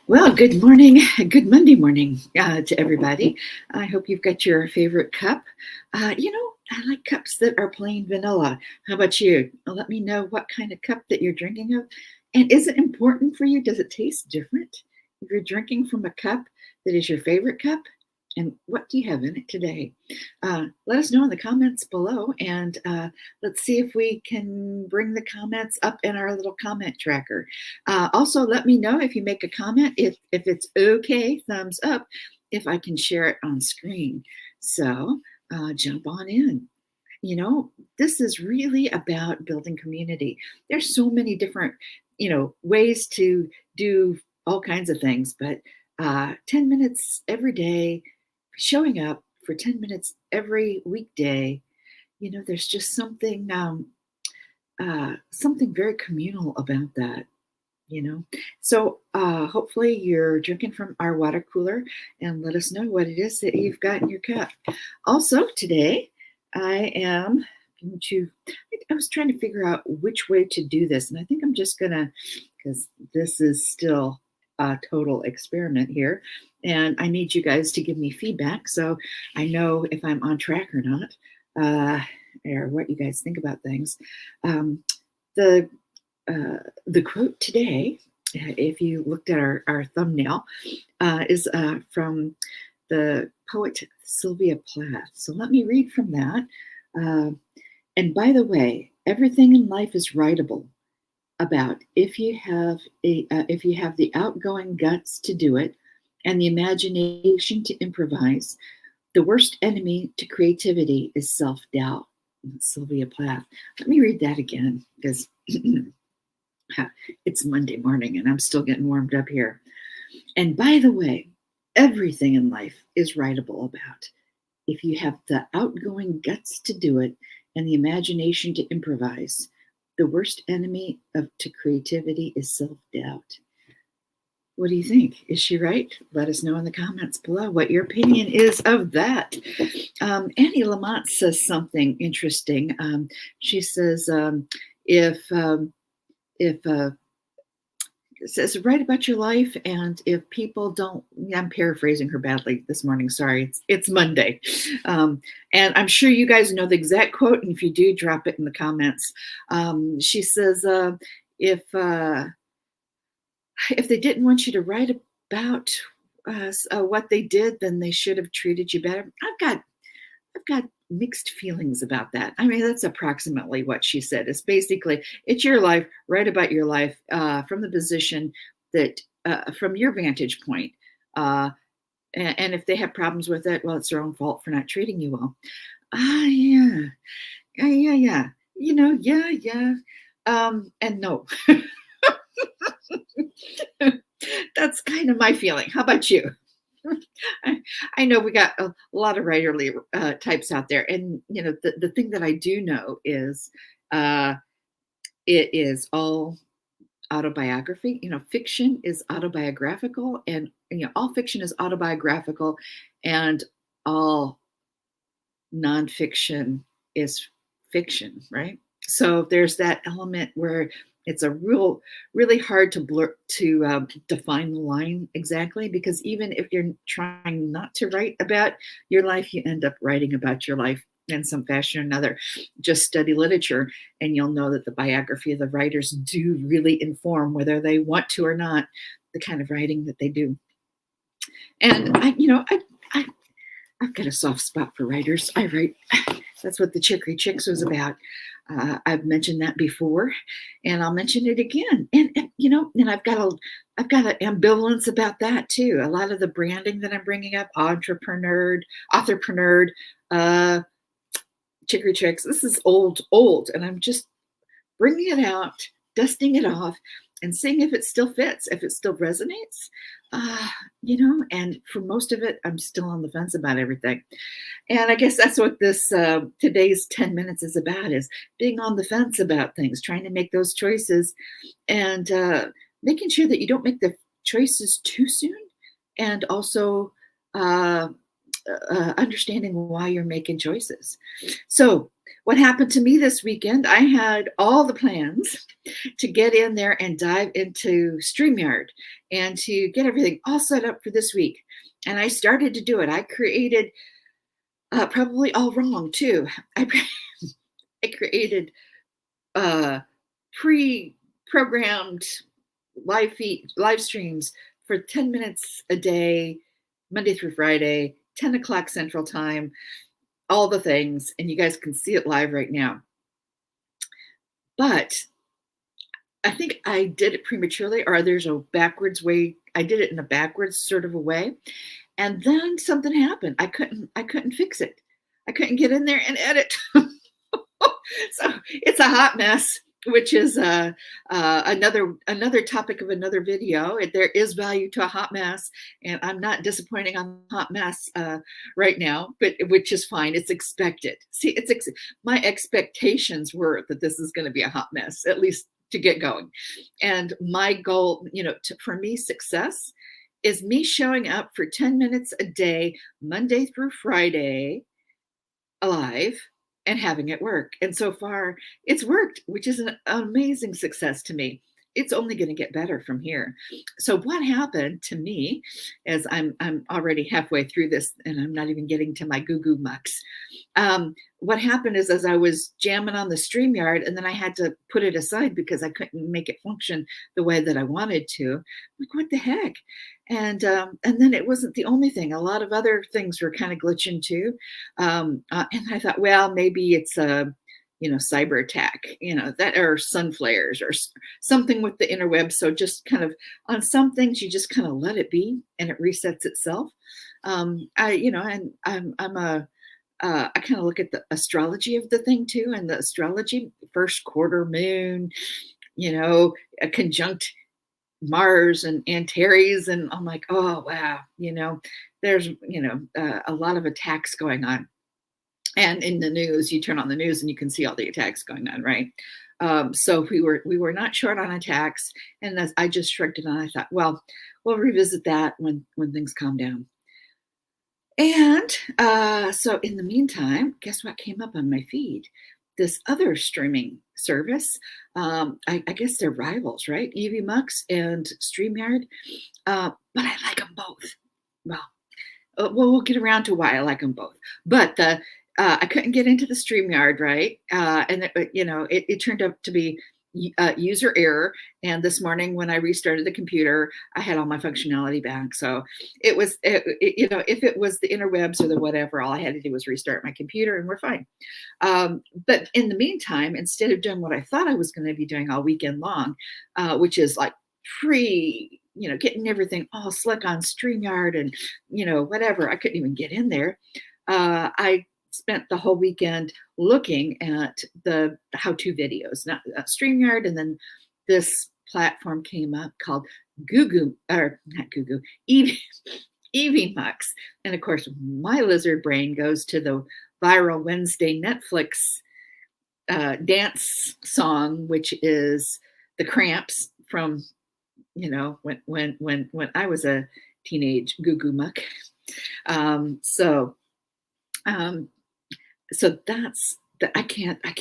Well, good morning, good Monday morning to everybody. I hope you've got your favorite cup. I like cups that are plain vanilla. How about you? Let me know what kind of cup that you're drinking of. And is it important for you? Does it taste different if you're drinking from a cup that is your favorite cup? And what do you have in it today? Let us know in the comments below, and let's see if we can bring the comments up in our little comment tracker. Also, let me know if you make a comment, if it's okay, thumbs up, if I can share it on screen. So jump on in. This is really about building community. There's so many different, ways to do all kinds of things, but 10 minutes every day, showing up for 10 minutes every weekday, there's just something very communal about that. So hopefully you're drinking from our water cooler, and let us know what it is that you've got in your cup. Also today, I am going to, I was trying to figure out which way to do this, and I think I'm just gonna, because this is still a total experiment here, and I need you guys to give me feedback so I know if I'm on track or not, or what you guys think about things. The the quote today, if you looked at our thumbnail, is from the poet Sylvia Plath. So let me read from that. And by the way, everything in life is writable about if you have the outgoing guts to do it and the imagination to improvise. The worst enemy to creativity is self-doubt. Sylvia Plath. Let me read that again, because it's Monday morning and I'm still getting warmed up here. And by the way, everything in life is writable about if you have the outgoing guts to do it and the imagination to improvise. The worst enemy to creativity is self-doubt. What do you think? Is she right? Let us know in the comments below what your opinion is of that. Annie Lamont says something interesting. She says, if it says write about your life, and if people don't, I'm paraphrasing her badly this morning, sorry, it's Monday, and I'm sure you guys know the exact quote, and if you do, drop it in the comments. She says, if they didn't want you to write about what they did, then they should have treated you better. I've got mixed feelings about that. I mean, that's approximately what she said. It's basically, it's your life, write about your life from the position that, from your vantage point. And if they have problems with it, well, it's their own fault for not treating you well. Yeah. Yeah. Yeah. And no. That's kind of my feeling. How about you? I know we got a lot of writerly types out there, and the thing that I do know is it is all autobiography. Fiction is autobiographical, and all fiction is autobiographical, and all nonfiction is fiction, right? So there's that element where it's really hard to define the line exactly, because even if you're trying not to write about your life, you end up writing about your life in some fashion or another. Just study literature, and you'll know that the biography of the writers do really inform, whether they want to or not, the kind of writing that they do. And I've got a soft spot for writers. I write. That's what the Chicory Chicks was about. I've mentioned that before, and I'll mention it again. And I've got an ambivalence about that too. A lot of the branding that I'm bringing up, authorpreneur, Chicory Chicks. This is old, and I'm just bringing it out, dusting it off, and seeing if it still fits, if it still resonates. And for most of it, I'm still on the fence about everything. And I guess that's what this today's 10 minutes is about, is being on the fence about things, trying to make those choices, and making sure that you don't make the choices too soon, and also understanding why you're making choices. So what happened to me this weekend, I had all the plans to get in there and dive into StreamYard and to get everything all set up for this week. And I started to do it. I created, probably all wrong too. I, I created pre-programmed live streams for 10 minutes a day, Monday through Friday, 10 o'clock Central Time, all the things, and you guys can see it live right now. But I think I did it prematurely, or there's a backwards way. I did it in a backwards sort of a way. And then something happened. I couldn't fix it. I couldn't get in there and edit. So it's a hot mess, which is another topic of another video. There is value to a hot mess, and I'm not disappointing on hot mess right now, but which is fine. It's expected. See, my expectations were that this is going to be a hot mess, at least to get going. And my goal, for me, success is me showing up for 10 minutes a day, Monday through Friday, alive, and having it work. And so far it's worked, which is an amazing success to me. It's only going to get better from here. So what happened to me, as I'm already halfway through this and I'm not even getting to my GOO GOO MUX. What happened is, as I was jamming on the StreamYard, and then I had to put it aside because I couldn't make it function the way that I wanted to. Like, what the heck? And then it wasn't the only thing. A lot of other things were kind of glitching too. And I thought, well, maybe it's a cyber attack, that, or sun flares or something with the interwebs. So just kind of on some things, you just kind of let it be and it resets itself. I kind of look at the astrology of the thing too. And the astrology, first quarter moon, a conjunct Mars and Antares. And I'm like, oh, wow. There's, a lot of attacks going on. And in the news, you turn on the news and you can see all the attacks going on, right? So we were not short on attacks, and I just shrugged it on. I thought, well, we'll revisit that when things calm down. And so in the meantime, guess what came up on my feed? This other streaming service. I guess they're rivals, right? evMUX and StreamYard. But I like them both. Well, we'll get around to why I like them both. But I couldn't get into the StreamYard, right? And it turned out to be user error. And this morning when I restarted the computer, I had all my functionality back. So it was, if it was the interwebs or the whatever, all I had to do was restart my computer and we're fine. But in the meantime, instead of doing what I thought I was going to be doing all weekend long, which is like getting everything all slick on StreamYard and, whatever, I couldn't even get in there. I spent the whole weekend looking at the how-to videos, not StreamYard, and then this platform came up called GOO GOO, or not GOO GOO, evMUX. And of course, my lizard brain goes to the viral Wednesday Netflix dance song, which is the Cramps from, when I was a teenage GOO GOO muck. So that's I can't. I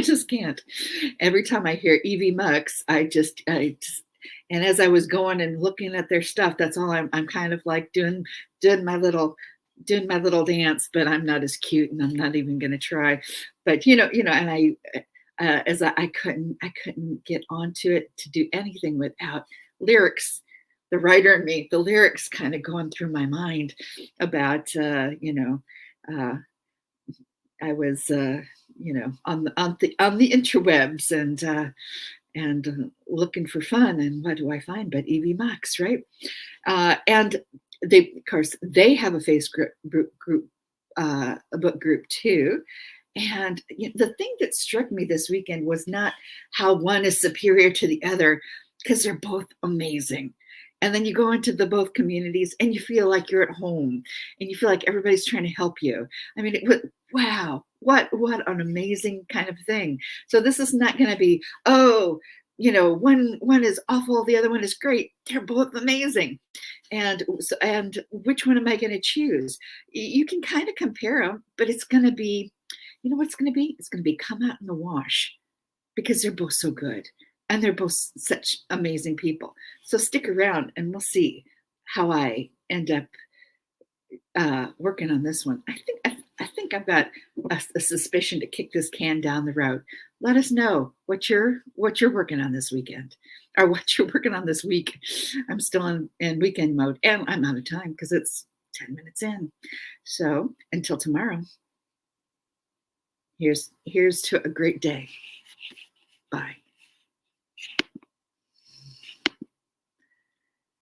just can't. Every time I hear evMUX, I just, and as I was going and looking at their stuff, that's all I'm kind of like doing my little dance, but I'm not as cute and I'm not even going to try. But, and I couldn't get onto it to do anything without lyrics. The writer in me, the lyrics kind of going through my mind about, I was, on the interwebs and looking for fun, and what do I find but evMUX, right? And they have a Facebook group, a book group too. And the thing that struck me this weekend was not how one is superior to the other, because they're both amazing. And then you go into the both communities and you feel like you're at home and you feel like everybody's trying to help you. I mean, wow, what an amazing kind of thing. So this is not going to be, one is awful, the other one is great. They're both amazing. And which one am I going to choose? You can kind of compare them, but it's going to be, you know, what's going to be? It's going to be come out in the wash because they're both so good and they're both such amazing people. So stick around and we'll see how I end up working on this one. I think I've got a suspicion to kick this can down the road. Let us know what you're working on this weekend, or what you're working on this week. I'm still in weekend mode, and I'm out of time because it's 10 minutes in. So until tomorrow, here's to a great day. Bye.